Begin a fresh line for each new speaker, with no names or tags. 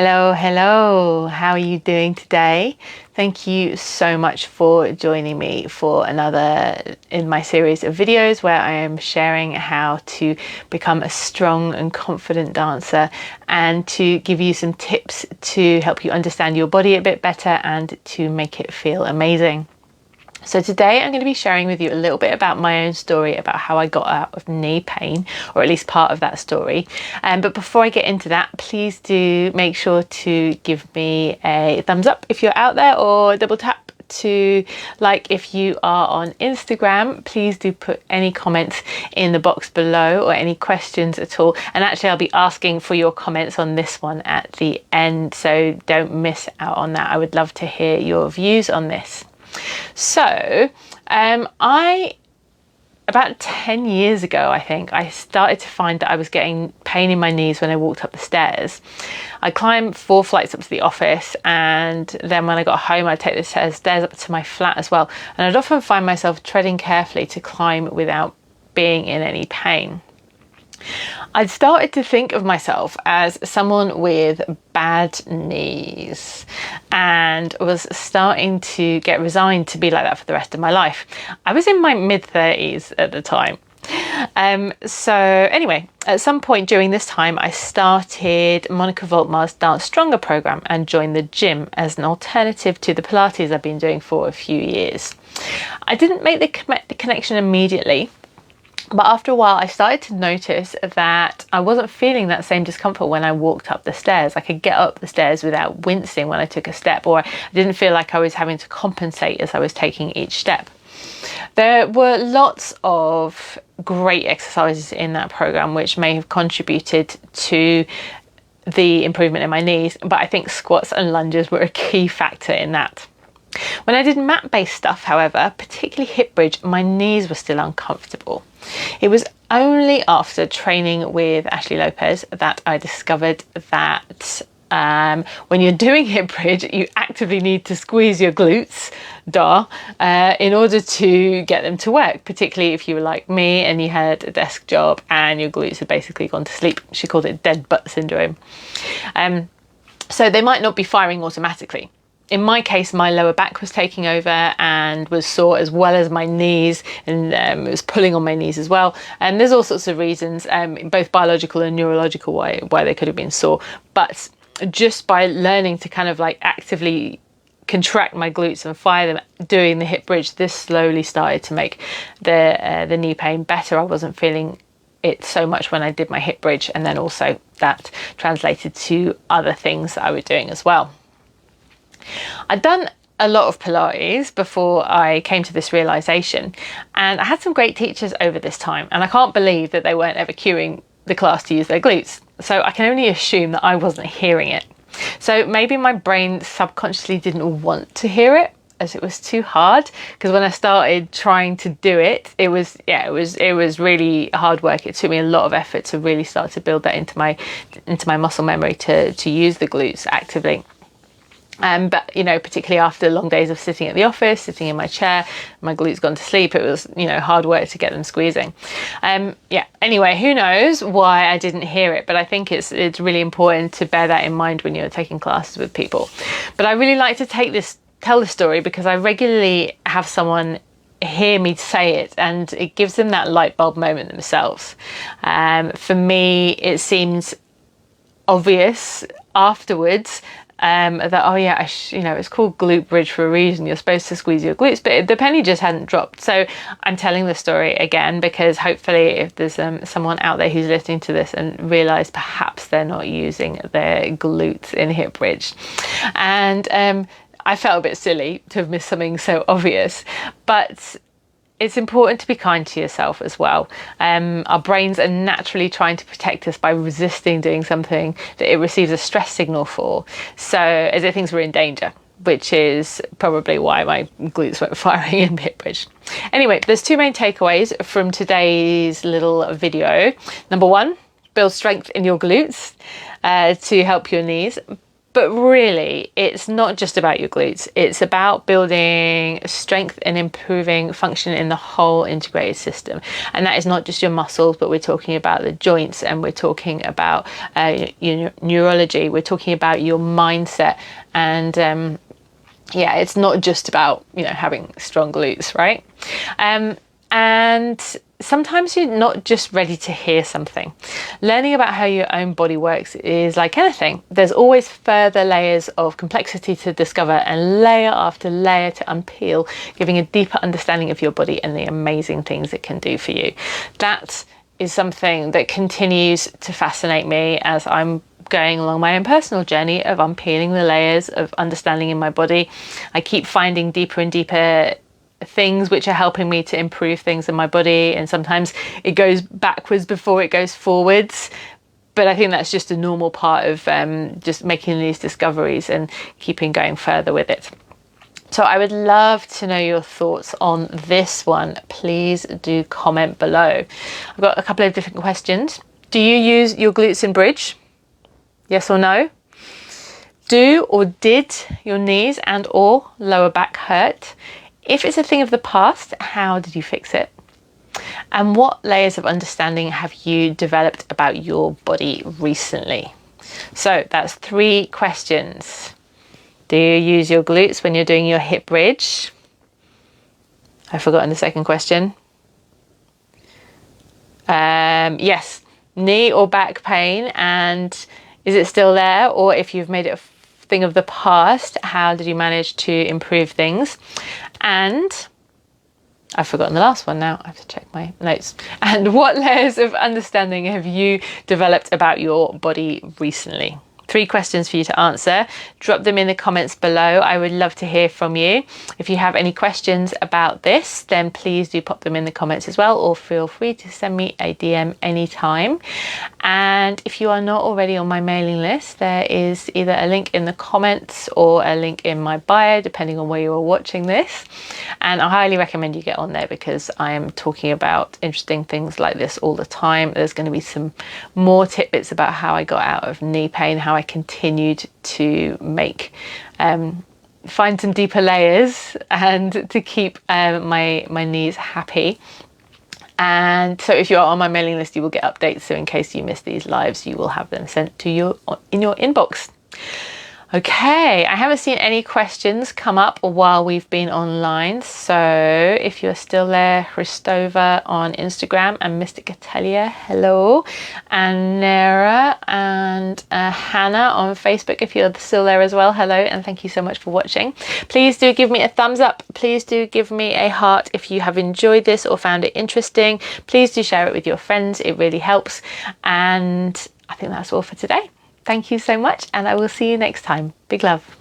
Hello, how are you doing today? Thank you so much for joining me for another in my series of videos where I am sharing how to become a strong and confident dancer and to give you some tips to help you understand your body a bit better and to make it feel amazing. So today I'm going to be sharing with you a little bit about my own story about how I got out of knee pain, or at least part of that story. But before I get into that, please do make sure to give me a thumbs up if you're out there, or double tap to like if you are on Instagram. Please do put any comments in the box below or any questions at all. And actually I'll be asking for your comments on this one at the end, so don't miss out on that. I would love to hear your views on this. So about 10 years ago, I think, I started to find that I was getting pain in my knees when I walked up the stairs. I climbed 4 flights up to the office, and then when I got home, I'd take the stairs up to my flat as well. And I'd often find myself treading carefully to climb without being in any pain. I'd started to think of myself as someone with bad knees and was starting to get resigned to be like that for the rest of my life. I was in my mid-30s at the time. So anyway, at some point during this time, I started Monica Voltmar's Dance Stronger program and joined the gym as an alternative to the Pilates I've been doing for a few years. I didn't make the connection immediately, but after a while, I started to notice that I wasn't feeling that same discomfort when I walked up the stairs. I could get up the stairs without wincing when I took a step, or I didn't feel like I was having to compensate as I was taking each step. There were lots of great exercises in that program which may have contributed to the improvement in my knees, but I think squats and lunges were a key factor in that. When I did mat-based stuff, however, particularly hip bridge, my knees were still uncomfortable. It was only after training with Ashley Lopez that I discovered that when you're doing hip bridge, you actively need to squeeze your glutes, in order to get them to work, particularly if you were like me and you had a desk job and your glutes had basically gone to sleep. She called it dead butt syndrome. So they might not be firing automatically. In my case, my lower back was taking over and was sore, as well as my knees, and it was pulling on my knees as well. And there's all sorts of reasons, both biological and neurological, why they could have been sore. But just by learning to kind of like actively contract my glutes and fire them doing the hip bridge, this slowly started to make the knee pain better. I wasn't feeling it so much when I did my hip bridge, and then also that translated to other things that I was doing as well. I'd done a lot of Pilates before I came to this realization, and I had some great teachers over this time, and I can't believe that they weren't ever cueing the class to use their glutes. So I can only assume that I wasn't hearing it. So maybe my brain subconsciously didn't want to hear it, as it was too hard, because when I started trying to do it, it was really hard work. It took me a lot of effort to really start to build that into my muscle memory to use the glutes actively. But, you know, particularly after long days of sitting at the office, sitting in my chair, my glutes gone to sleep, it was, you know, hard work to get them squeezing. Anyway, who knows why I didn't hear it, but I think it's really important to bear that in mind when you're taking classes with people. But I really like to tell this story because I regularly have someone hear me say it, and it gives them that light bulb moment themselves. For me, it seems obvious afterwards that, oh yeah, it's called glute bridge for a reason. You're supposed to squeeze your glutes, but the penny just hadn't dropped. So I'm telling the story again because hopefully if there's someone out there who's listening to this and realise perhaps they're not using their glutes in hip bridge. And I felt a bit silly to have missed something so obvious, but it's important to be kind to yourself as well. Our brains are naturally trying to protect us by resisting doing something that it receives a stress signal for, so as if things were in danger, which is probably why my glutes weren't firing in hip bridge. Anyway, there's 2 main takeaways from today's little video. Number 1, build strength in your glutes to help your knees. But really, it's not just about your glutes. It's about building strength and improving function in the whole integrated system. And that is not just your muscles, but we're talking about the joints, and we're talking about your neurology. We're talking about your mindset. And yeah, it's not just about, having strong glutes, right? And sometimes you're not just ready to hear something. Learning about how your own body works is like anything. There's always further layers of complexity to discover, and layer after layer to unpeel, giving a deeper understanding of your body and the amazing things it can do for you. That is something that continues to fascinate me as I'm going along my own personal journey of unpeeling the layers of understanding in my body. I keep finding deeper and deeper things which are helping me to improve things in my body, and sometimes it goes backwards before it goes forwards, but I think that's just a normal part of just making these discoveries and keeping going further with it. So I would love to know your thoughts on this one. Please do comment below. I've got a couple of different questions. Do you use your glutes in bridge? Yes or no? Do or did your knees and or lower back hurt? If it's a thing of the past, how did you fix it? And what layers of understanding have you developed about your body recently? So that's 3 questions. Do you use your glutes when you're doing your hip bridge? I've forgotten the second question. Yes, knee or back pain, and is it still there? Or if you've made it a thing of the past, how did you manage to improve things? And I've forgotten the last one now. I have to check my notes. And what layers of understanding have you developed about your body recently? 3 questions for you to answer. Drop them in the comments below. I would love to hear from you. If you have any questions about this, then please do pop them in the comments as well, or feel free to send me a DM anytime. And if you are not already on my mailing list, there is either a link in the comments or a link in my bio, depending on where you are watching this. And I highly recommend you get on there, because I am talking about interesting things like this all the time. There's going to be some more tidbits about how I got out of knee pain, how I continued to find some deeper layers and to keep my knees happy. And so if you are on my mailing list, you will get updates. So in case you miss these lives, you will have them sent to you in your inbox. Okay, I haven't seen any questions come up while we've been online. So if you're still there, Christova on Instagram and Mystic Atelier, hello. And Nera and Hannah on Facebook, if you're still there as well, hello. And thank you so much for watching. Please do give me a thumbs up. Please do give me a heart if you have enjoyed this or found it interesting. Please do share it with your friends. It really helps. And I think that's all for today. Thank you so much, and I will see you next time. Big love.